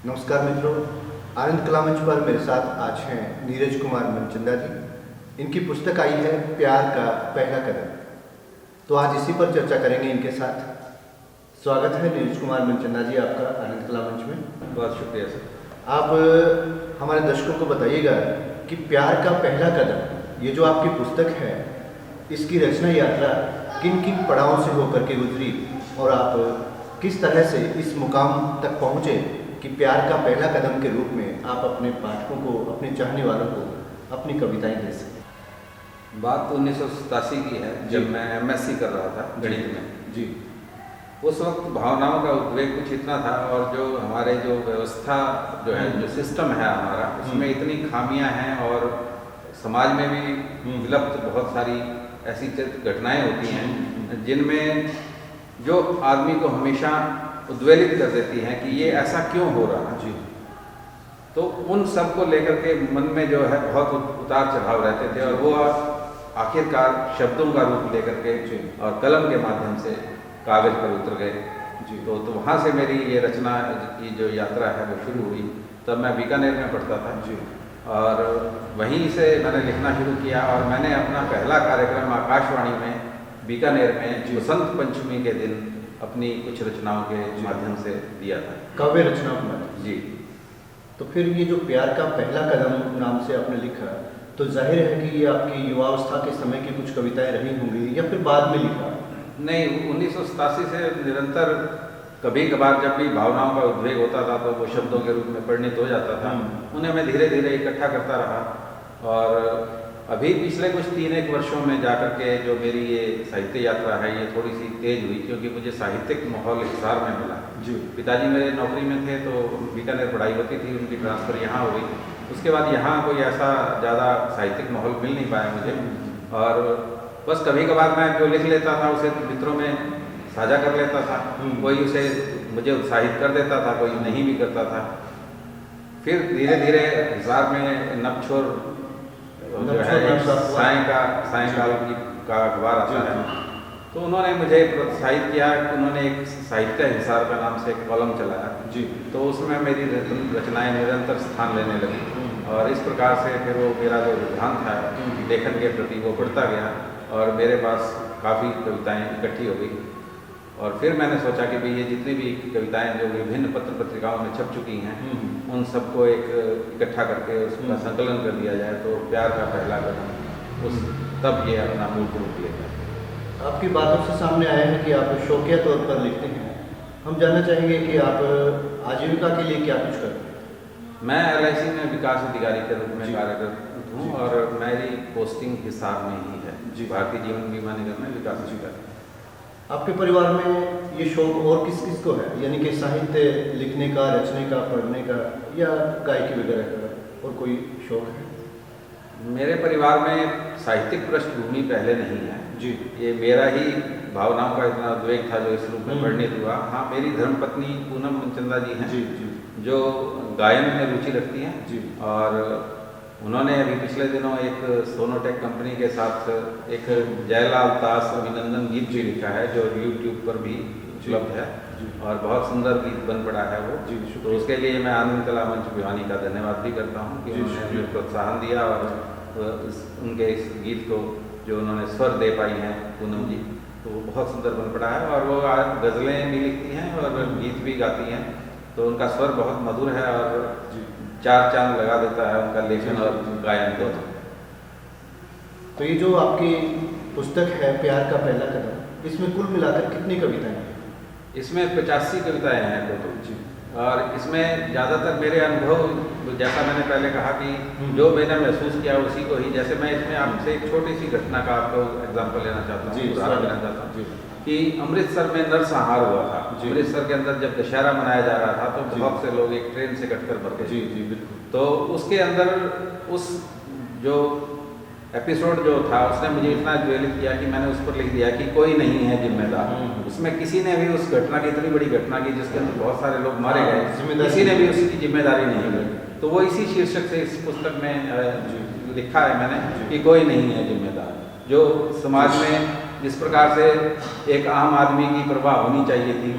नमस्कार मित्रों, आनंद कला मंच पर मेरे साथ आज हैं नीरज कुमार मनचंदा जी। इनकी पुस्तक आई है प्यार का पहला कदम। तो आज इसी पर चर्चा करेंगे इनके साथ। स्वागत है नीरज कुमार मनचंदा जी आपका आनंद कला मंच में। बहुत शुक्रिया सर। आप हमारे दर्शकों को बताइएगा कि प्यार का पहला कदम, ये जो आपकी पुस्तक है, इसकी रचना यात्रा किन किन पड़ावों से होकर के गुजरी और आप किस तरह से इस मुकाम तक पहुँचे कि प्यार का पहला कदम के रूप में आप अपने पाठकों को, अपने चाहने वालों को अपनी कविताएं दे सकें। बात तो 1987 की है, जब मैं एमएससी कर रहा था गणित में जी। उस वक्त भावनाओं का उद्वेग कुछ इतना था और जो हमारे जो व्यवस्था जो है, जो सिस्टम है हमारा, उसमें इतनी खामियां हैं और समाज में भी विलुप्त बहुत सारी ऐसी घटनाएं होती हैं जिनमें जो आदमी को हमेशा उद्वेलित कर देती हैं कि ये ऐसा क्यों हो रहा है। जी। तो उन सब को लेकर के मन में जो है बहुत उतार चढ़ाव रहते थे और वो आखिरकार शब्दों का रूप लेकर के और कलम के माध्यम से कागज पर उतर गए। जी। तो वहाँ से मेरी ये रचना की जो यात्रा है वो शुरू हुई। तब मैं बीकानेर में पढ़ता था जी। और वहीं से मैंने लिखना शुरू किया और मैंने अपना पहला कार्यक्रम आकाशवाणी में बीकानेर में बसंत पंचमी के दिन अपनी कुछ रचनाओं के माध्यम से दिया था। काव्य रचनाओं के माध्यम। जी। तो फिर ये जो प्यार का पहला कदम नाम से आपने लिखा, तो जाहिर है कि ये आपकी युवावस्था के समय की कुछ कविताएं रही होंगी या फिर बाद में लिखा? नहीं, 1987 से निरंतर कभी कभार जब भी भावनाओं का उद्वेग होता था तो वो शब्दों के रूप में परिणित हो जाता था। उन्हें मैं धीरे धीरे इकट्ठा करता रहा और अभी पिछले कुछ 3-1 वर्षों में जाकर के जो मेरी ये साहित्य यात्रा है ये थोड़ी सी तेज हुई, क्योंकि मुझे साहित्यिक माहौल हिसार में मिला। जी। पिताजी मेरे नौकरी में थे तो बीकानेर पढ़ाई होती थी, उनकी ट्रांसफ़र यहाँ हो गई। उसके बाद यहाँ कोई ऐसा ज़्यादा साहित्यिक माहौल मिल नहीं पाया मुझे और बस कभी कभार मैं जो लिख लेता था उसे मित्रों में साझा कर लेता था। कोई उसे मुझे उत्साहित कर देता था, कोई नहीं भी करता था। फिर धीरे धीरे हिसार में नबछोर जो है सायंकाल का अखबार आता है, तो उन्होंने मुझे प्रोत्साहित किया कि उन्होंने एक साहित्य हिसार का नाम से एक कॉलम चलाया। जी। तो उसमें मेरी रचनाएं निरंतर स्थान लेने लगी और इस प्रकार से फिर वो मेरा जो रुझान था लेखन के प्रति वो बढ़ता गया और मेरे पास काफ़ी कविताएं इकट्ठी हो गई। और फिर मैंने सोचा कि भाई ये जितनी भी कविताएं जो विभिन्न पत्र पत्रिकाओं में छप चुकी हैं उन सबको एक इकट्ठा करके उसका संकलन कर दिया जाए तो प्यार का पहला कदम उस तब ये अपना मूल रूप लेगा। आपकी बातों से सामने आया है कि आप शौकिया तौर पर लिखते हैं। हम जानना चाहेंगे कि आप आजीविका के लिए क्या कुछ करते हैं? मैं LIC में विकास अधिकारी के रूप में कार्यरत हूँ और मेरी पोस्टिंग हिसार में ही है। जी। भारतीय जीवन बीमा निगम में विकास अधिकारी। आपके परिवार में ये शौक और किस किस को है, यानी कि साहित्य लिखने का, रचने का, पढ़ने का या गायकी वगैरह का, और कोई शौक है? मेरे परिवार में साहित्यिक पृष्ठभूमि पहले नहीं है। जी। ये मेरा ही भावनाओं का इतना उद्वेग था जो इस रूप में परिणित हुआ। हाँ, मेरी धर्मपत्नी पूनम मनचंदा जी हैं। जी। जी। जो गायन में रुचि रखती हैं। जी। और उन्होंने अभी पिछले दिनों एक सोनोटेक कंपनी के साथ एक जयलाल दास अभिनंदन गीत भी लिखा है जो YouTube पर भी उपलब्ध है और बहुत सुंदर गीत बन पड़ा है वो। जी। तो उसके लिए मैं आनंद कला मंच भिवानी का धन्यवाद भी करता हूँ कि उन्होंने मुझे प्रोत्साहन दिया और उनके इस गीत को जो उन्होंने स्वर दे पाई हैं पूनम जी, तो वो बहुत सुंदर बन पड़ा है। और वो गज़लें भी लिखती हैं और गीत भी गाती हैं, तो उनका स्वर बहुत मधुर है और चार चांद लगा देता है उनका लेखन और गायन को। तो ये जो आपकी पुस्तक है प्यार का पहला कदम, इसमें कुल मिलाकर कितनी कविताएं हैं? इसमें 85 कविताएं हैं टोटल। जी। और इसमें ज़्यादातर मेरे अनुभव, जैसा मैंने पहले कहा कि जो मैंने महसूस किया उसी को ही, जैसे मैं इसमें आपसे एक छोटी सी घटना का आपको एग्जाम्पल लेना चाहता हूँ, उदाहरण देना चाहता हूँ कि अमृतसर में नरसंहार हुआ था। अमृतसर के अंदर जब दशहरा मनाया जा रहा था तो बहुत से लोग एक ट्रेन से कटकर मर गए। जी। जी बिल्कुल। तो उसके अंदर उस जो एपिसोड जो था उसने मुझे इतना ज्वलित किया कि मैंने उस पर लिख दिया कि कोई नहीं है जिम्मेदार। उसमें किसी ने भी उस घटना की, इतनी बड़ी घटना की जिसके अंदर बहुत सारे लोग मारे गए, किसी ने भी उसकी जिम्मेदारी नहीं ली। तो वो इसी शीर्षक से इस पुस्तक में लिखा है मैंने कि कोई नहीं है जिम्मेदार। जो समाज में जिस प्रकार से एक आम आदमी की परवाह होनी चाहिए थी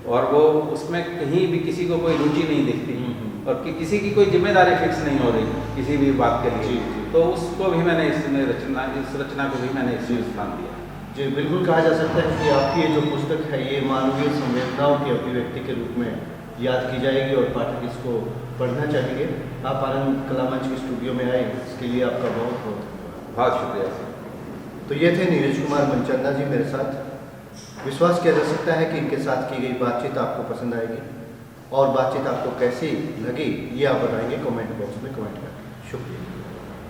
और वो उसमें कहीं भी किसी को कोई रुचि नहीं दिखती और किसी की कोई जिम्मेदारी फिक्स नहीं हो रही किसी भी बात के लिए। जी। तो उसको भी मैंने इस रचना को भी मैंने इसमें स्थान दिया। जी, बिल्कुल कहा जा सकता है कि आपकी ये जो पुस्तक है ये मानवीय संवेदनाओं की अभिव्यक्ति के रूप में याद की जाएगी और पाठक इसको पढ़ना चाहेंगे। आप आनंद कला मंच के स्टूडियो में आए, इसके लिए आपका बहुत बहुत धन्यवाद। बहुत शुक्रिया सर। तो ये थे नीरज कुमार मनचंदा जी मेरे साथ। विश्वास किया जा सकता है कि इनके साथ की गई बातचीत आपको पसंद आएगी और बातचीत आपको कैसी लगी ये आप बताएंगे कमेंट बॉक्स में कमेंट करके। शुक्रिया।